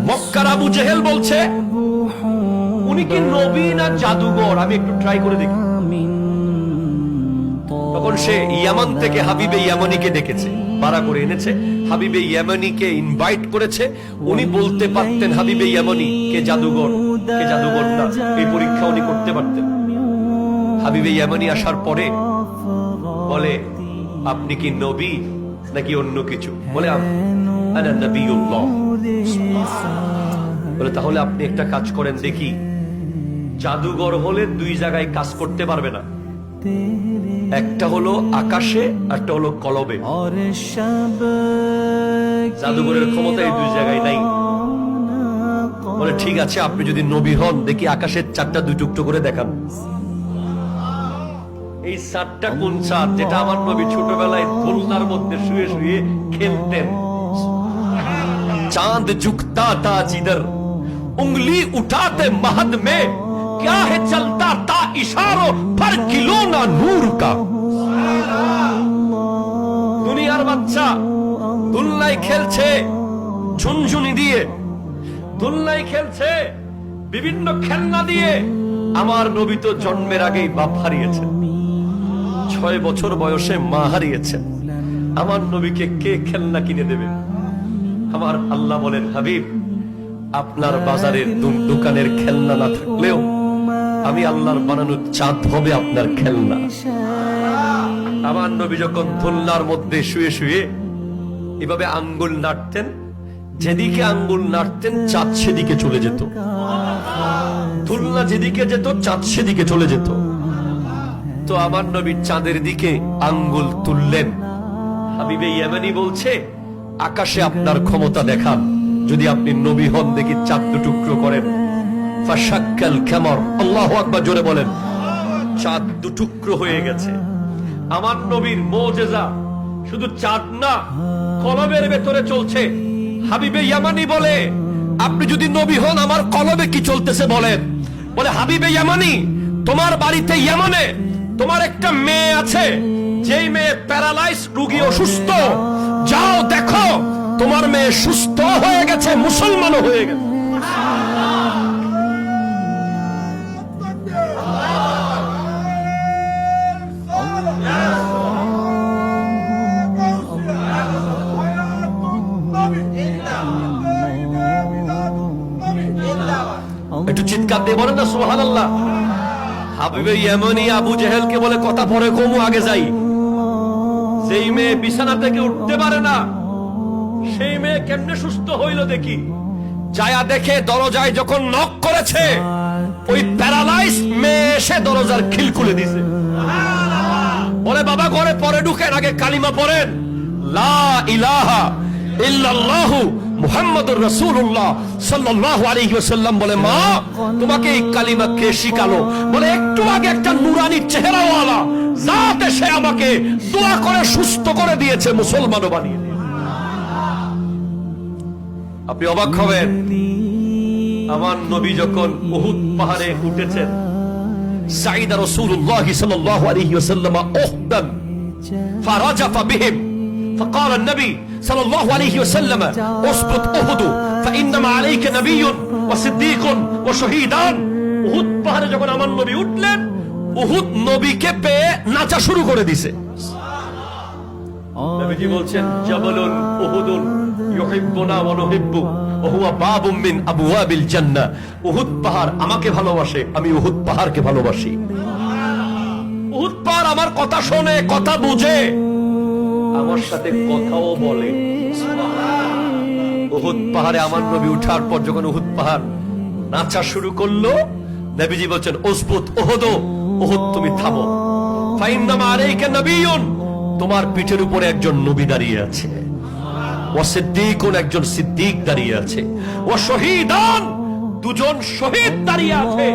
মক্কার আবু জেহেল বলছে উনি কি নবী না জাদুঘর, আমি একটু ট্রাই করে দেখি। তখন সে ইয়ামান থেকে হাবিবে ইয়ামানিকে ডেকেছে, ভাড়া করে এনেছে, হাবিবে ইয়ামানিকে ইনভাইট করেছে। উনি বলতে পারতেন হাবিবে ইয়ামানি কে জাদুঘর কে জাদুঘর না, এই পরীক্ষা উনি করতে পারতেন। হাবিবে ইয়ামানি আসার পরে বলে আপনি কি নবী নাকি অন্য কিছু? বলে আনা নবিয়ুল্লাহ। বলে তাহলে আপনি একটা কাজ করেন দেখি, জাদুঘর হলে দুই জায়গায় কাজ করতে পারবে না, একটা হলো আকাশে একটা হলো কলবে। জাদুঘরের ক্ষমতা এই দুই জায়গায় নাই। বলে ঠিক আছে, আপনি যদি নবী হন দেখি আকাশের চারটা দুই টুকরো করে দেখান। এই চারটা কোন চাঁদ যেটা আমার নবী ছোটবেলায় দোলনার মধ্যে শুয়ে শুয়ে খেলতেন। চাঁদ ঝুঁকতা তা জিদর উंगली उठाते महद में क्या है चलता था इशारों पर खिलौना नूर का। দুনিয়ার বাচ্চা দোলনায় খেলছে, ঝুনঝুনি দিয়ে দোলনায় খেলছে, বিভিন্ন খেলনা দিয়ে। আমার নবী তো জন্মের আগেই বাপ হারিয়েছেন, 6 বছর বয়সে মা হারিয়েছেন। আমার নবীকে কে খেলনা কিনে দেবে? আমার আল্লাহ বলেন হাবিব, আপনার বাজারের দোকানের খেলনা না থাকলেও আমি আল্লাহর বানানো চাঁদ হবে আপনার খেলনা। আমার নবী যখন দোলনার মধ্যে শুয়ে শুয়ে এভাবে আঙ্গুল নাড়তেন, যেদিকে আঙ্গুল নাড়তেন চাঁদ সেদিকে চলে যেত, দোলনা যেদিকে যেত চাঁদ সেদিকে চলে যেত। তো আমার নবী চাঁদের দিকে আঙ্গুল তুললেন। হাবিবে ইয়ামানি বলছে আকাশে আপনার ক্ষমতা দেখান, যদি আপনি নবী হন দেখি চাঁদ দুটুকরো করেন। ফাশাক্কাল কামার, আল্লাহু আকবার জোরে বলেন। চাঁদ দুটুকরো হয়ে গেছে। আমার নবীর মুজিজা শুধু চাঁদ না, কলবের ভেতরে চলছে। হাবিবে ইয়ামানি বলে আপনি যদি নবী হন আমার কলবে কি চলতেছে বলেন। বলে হাবিবে ইয়ামানি, তোমার বাড়িতে ইয়ামানে তোমার একটা মেয়ে আছে, যেই মেয়ে প্যারালাইজ, রোগী, অসুস্থ। যাও দেখো তোমার মেয়ে সুস্থ হয়ে গেছে, মুসলমানও হয়ে গেছে। একটু চিৎকার দিয়ে বলেন না সুবহানাল্লাহ। হাবিবে ইয়ামানি আবু জেহেলকে বলে কথা পরে কমু, আগে যাই। যেই মেয়ে বিছানা থেকে উঠতে পারে না, সেই মেয়ে কেমনে সুস্থ হইল দেখি। যায়া দেখে দরজায় যখন নক করেছে, ওই প্যারালাইজ মেয়ে এসে দরজার খিল খুলে দিছে। বলে বাবা ঘরে পরে ঢুকেন, আগে কালিমা পড়েন, লা ইলাহা ইল্লাল্লাহু মুহাম্মাদুর রাসূলুল্লাহ সাল্লাল্লাহু আলাইহি ওয়াসাল্লাম। বলে মা তোমাকে এই কালিমা কে শিখালো? বলে একটু আগে একটা নুরানি চেহারাওয়ালা জাত এসে আমাকে দোয়া করে সুস্থ করে দিয়েছে, মুসলমানও বানিয়ে দিয়েছে। আপনি অবাক হবেন, আমার নবী যখন উহুদ পাহাড়ে উঠেছেন, সাইদা রাসূলুল্লাহ সাল্লাল্লাহু আলাইহি ওয়াসাল্লাম উহদান ফারাজাফা বিহিম فقال النبي صلى الله عليه وسلم اسقط احد فانما عليك نبي وصديق وشهيدان। উহুদ পাহাড়ে যখন আমার নবী উঠলেন, উহুদ নবীকে পেয়ে নাচা শুরু করে দিয়েছে। নবীজি বলছেন জাবালুন উহুদুন ইউহিব্বুনা ওয়া নুহিব্বু ওয়া হুয়া বাবুম মিন আবওয়াবিল জান্নাহ। উহুদ পাহাড় আমাকে ভালোবাসে, আমি উহুদ পাহাড়কে ভালোবাসি। উহুদ পাহাড় আমার কথা শোনে, কথা বুঝে, আমার সাথে কথাও বলে। উহুদ পাহাড়ে আমার নবী উঠার পর যখন উহুদ পাহাড় নাচা শুরু করলো, নবীজি বলছেন উসবুত উহুদ, উহুদ তুমি থামো। ফাইন্নামা আলাইকা নবিয়্যুন, তোমার পিঠের উপরে একজন নবী দাঁড়িয়ে আছে। ওয়া সিদ্দীকুন, একজন সিদ্দিক দাঁড়িয়ে আছে। ওয়া শহীদান, দুজন শহীদ দাঁড়িয়ে আছে।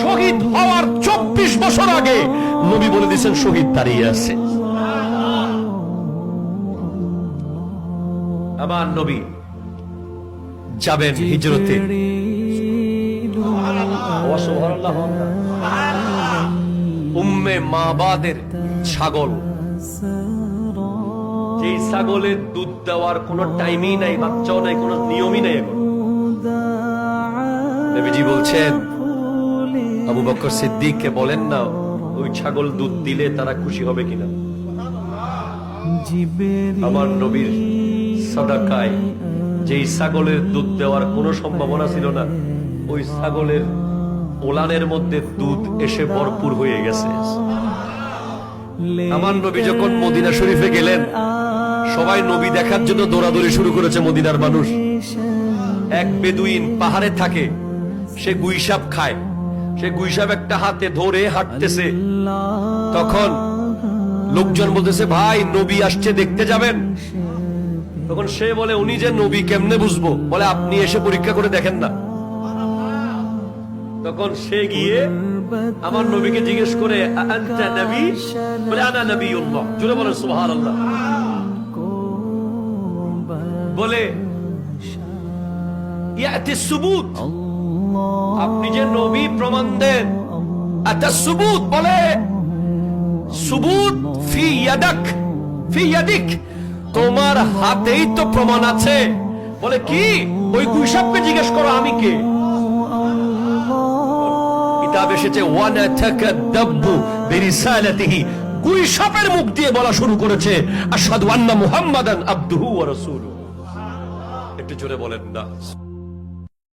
শহীদ হওয়ার 24 বছর আগে নবী বলে দিয়েছেন শহীদ দাঁড়িয়ে আছে। আমার নবী যাবেন হিজরতে। উম্মে মাবাদের ছাগল, যেই ছাগলের দুধ দেওয়ার কোনো টাইমই নাই, বাচ্চাও নাই, কোনো নিয়মই নাই। এখন নবীজি বলছেন, আবু বকর সিদ্দিককে বলেন না ওই ছাগল দুধ দিলে তারা খুশি হবে কিনা। আমার নবীর সাদাকায় যেই ছাগলের দুধ দেওয়ার কোনো সম্ভাবনা ছিল না, ওই ছাগলের ওলানের মধ্যে দুধ এসে ভরপুর হয়ে গেছে। আমার নবী যখন মদিনা শরীফে গেলেন, সবাই নবী দেখার জন্য দৌড়াদৌড়ি শুরু করেছে মদিনার মানুষ। এক বেদুইন পাহাড়ে থাকে, সে গুইসাপ খায়, সে গুইসাপ একটা হাতে ধরে হাঁটতেছে। তখন লোকজন বলতেছে, ভাই নবী আসছে, দেখতে যাবেন? তখন সে বলে, উনি যে নবী কেমনে বুঝবো? বলে, আপনি এসে পরীক্ষা করে দেখেন না। তখন সে গিয়ে আমার নবীকে জিজ্ঞেস করে, আনতা নবী? বলে, আনা নবিয়ুল্লাহ। জোরে বলেন সুবহানাল্লাহ। বলে, ইয়াতি সুবুত, আপনি যে নবী প্রমাণ দেন। আতা সুবুত, বলে সুবুত ফি ইয়াদাক, ফি ইয়াদিক, তোমার হাতেই তো প্রমাণ আছে। বলে, কি? ওই গুইসাপকে জিজ্ঞেস করো আমি কে। কিতাব এসেছে, ওয়ানা তাকাদ্দাবু বিরিসালাতিহি, গুইসাপের মুখ দিয়ে বলা শুরু করেছে, আশহাদু আন্না মুহাম্মাদান আবদুহু ওয়া রাসূলুহু। একটু জোরে বলেন না।